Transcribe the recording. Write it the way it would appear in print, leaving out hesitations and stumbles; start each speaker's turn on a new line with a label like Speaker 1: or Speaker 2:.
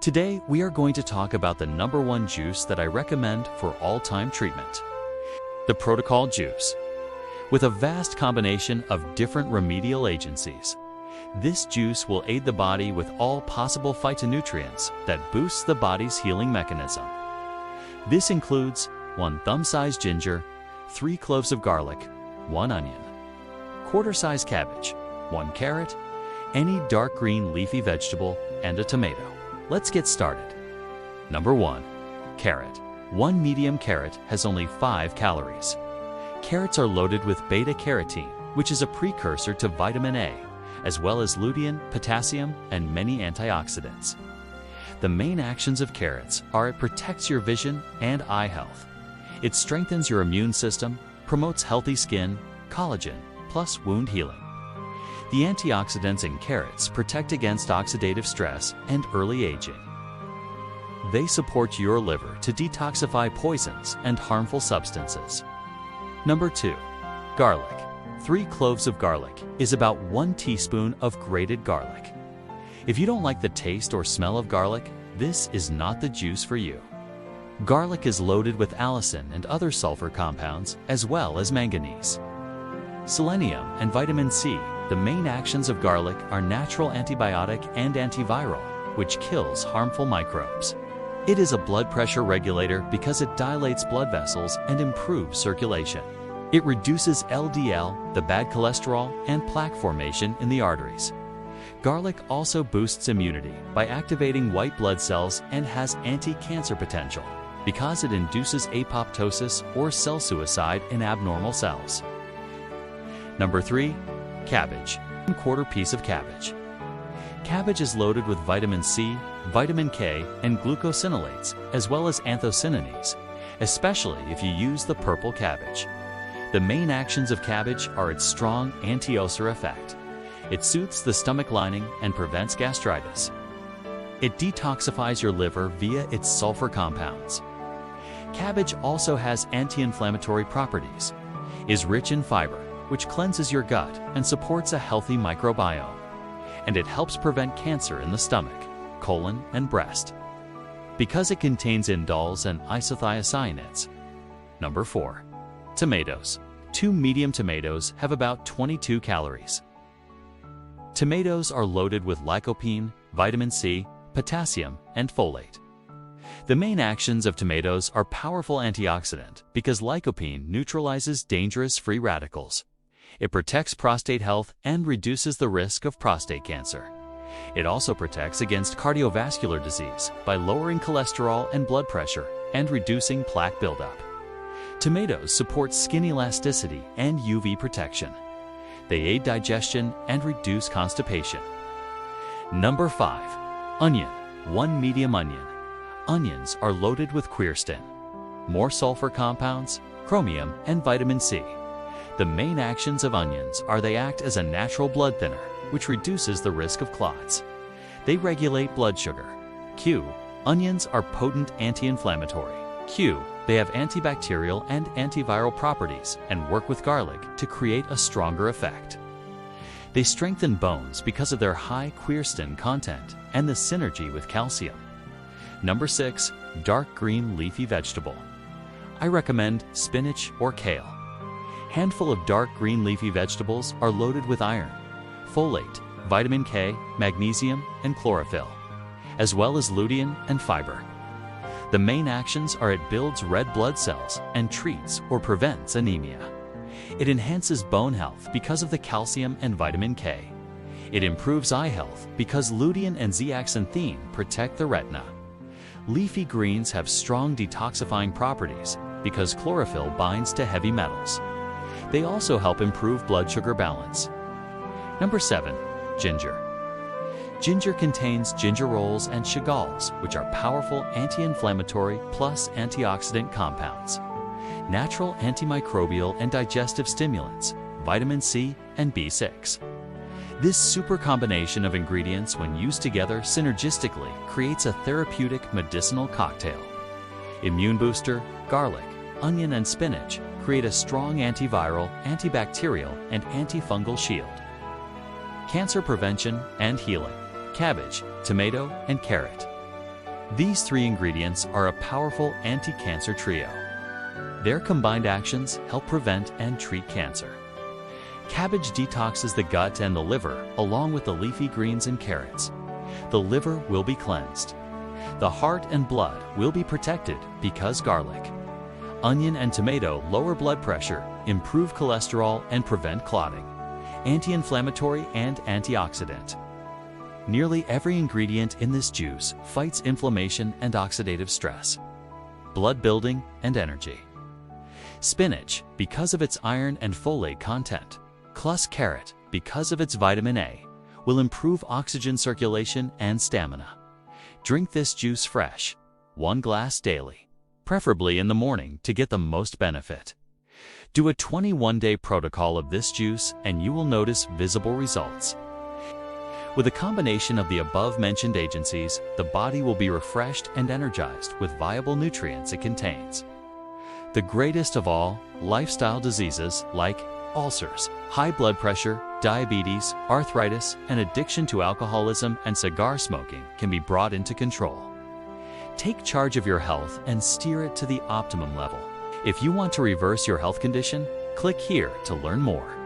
Speaker 1: Today, we are going to talk about the #1 juice that I recommend for all-time treatment. The Protocol Juice. With a vast combination of different remedial agencies, this juice will aid the body with all possible phytonutrients that boosts the body's healing mechanism. This includes 1 thumb-sized ginger, 3 cloves of garlic, 1 onion, quarter-sized cabbage, 1 carrot, any dark green leafy vegetable, and a tomato. Let's get started. Number 1. Carrot. 1 medium carrot has only 5 calories. Carrots are loaded with beta-carotene, which is a precursor to vitamin A, as well as lutein, potassium, and many antioxidants. The main actions of carrots are it protects your vision and eye health. It strengthens your immune system, promotes healthy skin, collagen, plus wound healing. The antioxidants in carrots protect against oxidative stress and early aging. They support your liver to detoxify poisons and harmful substances. Number 2. Garlic. 3 cloves of garlic is about 1 teaspoon of grated garlic. If you don't like the taste or smell of garlic, this is not the juice for you. Garlic is loaded with allicin and other sulfur compounds, as well as manganese, selenium, and vitamin C. The main actions of garlic are natural antibiotic and antiviral, which kills harmful microbes. It is a blood pressure regulator because it dilates blood vessels and improves circulation. It reduces LDL, the bad cholesterol, and plaque formation in the arteries. Garlic also boosts immunity by activating white blood cells and has anti-cancer potential because it induces apoptosis or cell suicide in abnormal cells. Number 3. Cabbage. 1/4 piece of cabbage. Cabbage is loaded with vitamin C, vitamin K, and glucosinolates, as well as anthocyanins, especially if you use the purple cabbage. The main actions of cabbage are its strong anti-ulcer effect. It soothes the stomach lining and prevents gastritis. It detoxifies your liver via its sulfur compounds. Cabbage also has anti-inflammatory properties, is rich in fiber, which cleanses your gut and supports a healthy microbiome, and it helps prevent cancer in the stomach, colon, and breast, because it contains indoles and isothiocyanates. Number 4. Tomatoes. 2 medium tomatoes have about 22 calories. Tomatoes are loaded with lycopene, vitamin C, potassium, and folate. The main actions of tomatoes are powerful antioxidant because lycopene neutralizes dangerous free radicals. It protects prostate health and reduces the risk of prostate cancer. It also protects against cardiovascular disease by lowering cholesterol and blood pressure and reducing plaque buildup. Tomatoes support skin elasticity and UV protection. They aid digestion and reduce constipation. Number 5. Onion. 1 medium onion. Onions are loaded with quercetin, more sulfur compounds, chromium, and vitamin C. The main actions of onions are they act as a natural blood thinner, which reduces the risk of clots. They regulate blood sugar. Q. Onions are potent anti-inflammatory. Q. They have antibacterial and antiviral properties and work with garlic to create a stronger effect. They strengthen bones because of their high quercetin content and the synergy with calcium. Number 6. Dark green leafy vegetable. I recommend spinach or kale. Handful of dark green leafy vegetables are loaded with iron, folate, vitamin K, magnesium, and chlorophyll, as well as lutein and fiber. The main actions are it builds red blood cells and treats or prevents anemia. It enhances bone health because of the calcium and vitamin K. It improves eye health because lutein and zeaxanthin protect the retina. Leafy greens have strong detoxifying properties because chlorophyll binds to heavy metals. They also help improve blood sugar balance. Number 7. Ginger. Ginger contains gingerols and shingles, which are powerful anti-inflammatory plus antioxidant compounds, natural antimicrobial and digestive stimulants, vitamin C, and B6. This super combination of ingredients, when used together synergistically, creates a therapeutic medicinal cocktail. Immune booster, garlic, onion, and spinach create a strong antiviral, antibacterial, and antifungal shield. Cancer prevention and healing. Cabbage, tomato, and carrot. These three ingredients are a powerful anti-cancer trio. Their combined actions help prevent and treat cancer. Cabbage detoxes the gut and the liver, along with the leafy greens and carrots. The liver will be cleansed. The heart and blood will be protected because garlic. Onion and tomato lower blood pressure, improve cholesterol, and prevent clotting. Anti-inflammatory and antioxidant. Nearly every ingredient in this juice fights inflammation and oxidative stress, blood building, and energy. Spinach, because of its iron and folate content, plus carrot, because of its vitamin A, will improve oxygen circulation and stamina. Drink this juice fresh, 1 glass daily, preferably in the morning to get the most benefit. Do a 21-day protocol of this juice and you will notice visible results. With a combination of the above-mentioned agencies, the body will be refreshed and energized with viable nutrients it contains. The greatest of all, lifestyle diseases like ulcers, high blood pressure, diabetes, arthritis, and addiction to alcoholism and cigar smoking can be brought into control. Take charge of your health and steer it to the optimum level. If you want to reverse your health condition, click here to learn more.